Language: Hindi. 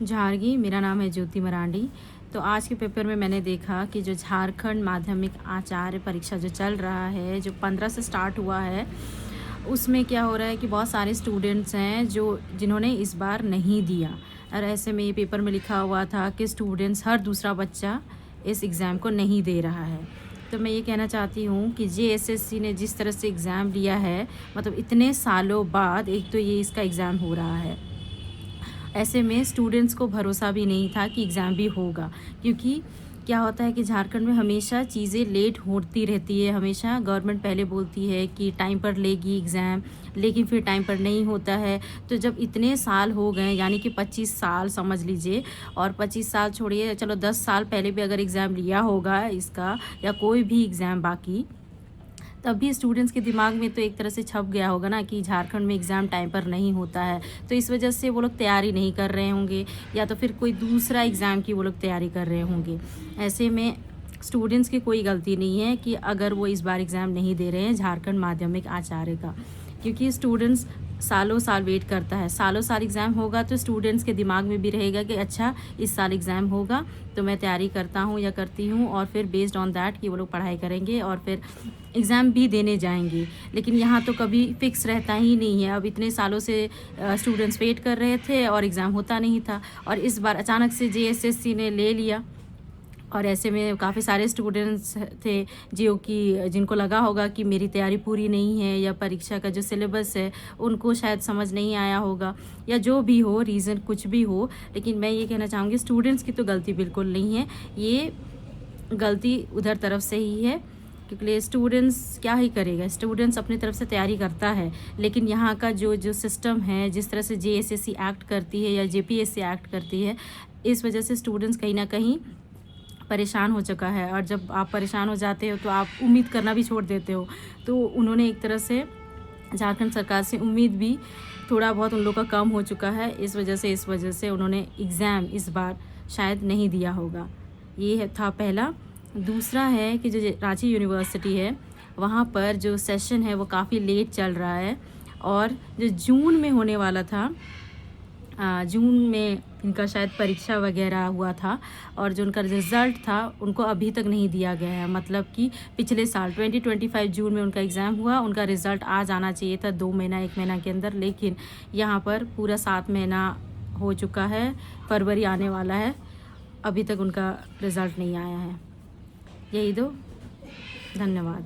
झारगी, मेरा नाम है ज्योति मरांडी। तो आज के पेपर में मैंने देखा कि जो झारखंड माध्यमिक आचार्य परीक्षा जो चल रहा है, जो 15 से स्टार्ट हुआ है, उसमें क्या हो रहा है कि बहुत सारे स्टूडेंट्स हैं जिन्होंने इस बार नहीं दिया। और ऐसे में ये पेपर में लिखा हुआ था कि स्टूडेंट्स, हर दूसरा बच्चा इस एग्ज़ाम को नहीं दे रहा है। तो मैं ये कहना चाहती हूँ कि जेएसएससी ने जिस तरह से एग्ज़ाम लिया है, मतलब इतने सालों बाद एक तो ये इसका एग्ज़ाम हो रहा है। ऐसे में स्टूडेंट्स को भरोसा भी नहीं था कि एग्ज़ाम भी होगा, क्योंकि क्या होता है कि झारखंड में हमेशा चीज़ें लेट होती रहती है। हमेशा गवर्नमेंट पहले बोलती है कि टाइम पर लेगी एग्ज़ाम, लेकिन फिर टाइम पर नहीं होता है। तो जब इतने साल हो गए, यानी कि 25 साल समझ लीजिए, और 25 साल छोड़िए, चलो 10 साल पहले भी अगर एग्ज़ाम लिया होगा इसका, या कोई भी एग्ज़ाम बाकी, तब भी स्टूडेंट्स के दिमाग में तो एक तरह से छप गया होगा ना कि झारखंड में एग्ज़ाम टाइम पर नहीं होता है। तो इस वजह से वो लोग तैयारी नहीं कर रहे होंगे, या तो फिर कोई दूसरा एग्ज़ाम की वो लोग तैयारी कर रहे होंगे। ऐसे में स्टूडेंट्स की कोई गलती नहीं है कि अगर वो इस बार एग्ज़ाम नहीं दे रहे हैं झारखंड माध्यमिक आचार्य का, क्योंकि स्टूडेंट्स सालों साल वेट करता है। सालों साल एग्ज़ाम होगा तो स्टूडेंट्स के दिमाग में भी रहेगा कि अच्छा, इस साल एग्ज़ाम होगा तो मैं तैयारी करता हूँ या करती हूँ, और फिर बेस्ड ऑन दैट कि वो लोग पढ़ाई करेंगे और फिर एग्ज़ाम भी देने जाएंगे। लेकिन यहाँ तो कभी फिक्स रहता ही नहीं है। अब इतने सालों से स्टूडेंट्स वेट कर रहे थे और एग्ज़ाम होता नहीं था, और इस बार अचानक से जेएसएससी ने ले लिया। और ऐसे में काफ़ी सारे स्टूडेंट्स थे जिनको लगा होगा कि मेरी तैयारी पूरी नहीं है, या परीक्षा का जो सिलेबस है उनको शायद समझ नहीं आया होगा, या जो भी हो रीज़न कुछ भी हो। लेकिन मैं ये कहना चाहूँगी, स्टूडेंट्स की तो गलती बिल्कुल नहीं है, ये गलती उधर तरफ से ही है। क्योंकि स्टूडेंट्स क्या ही करेगा, स्टूडेंट्स अपनी तरफ से तैयारी करता है, लेकिन यहाँ का जो सिस्टम है, जिस तरह से जेएसएससी एक्ट करती है या जेपीएससी एक्ट करती है, इस वजह से स्टूडेंट्स कहीं ना कहीं परेशान हो चुका है। और जब आप परेशान हो जाते हो तो आप उम्मीद करना भी छोड़ देते हो। तो उन्होंने एक तरह से झारखंड सरकार से उम्मीद भी थोड़ा बहुत उन लोग का कम हो चुका है। इस वजह से उन्होंने एग्ज़ाम इस बार शायद नहीं दिया होगा। ये था पहला। दूसरा है कि जो रांची यूनिवर्सिटी है, वहाँ पर जो सेशन है वो काफ़ी लेट चल रहा है, और जो जून में होने वाला था, जून में इनका शायद परीक्षा वगैरह हुआ था, और जो उनका रिज़ल्ट था उनको अभी तक नहीं दिया गया है। मतलब कि पिछले साल 2025 जून में उनका एग्ज़ाम हुआ, उनका रिज़ल्ट आ जाना चाहिए था 2 महीना 1 महीना के अंदर, लेकिन यहाँ पर पूरा 7 महीना हो चुका है, फरवरी आने वाला है, अभी तक उनका रिज़ल्ट नहीं आया है। यही दो, धन्यवाद।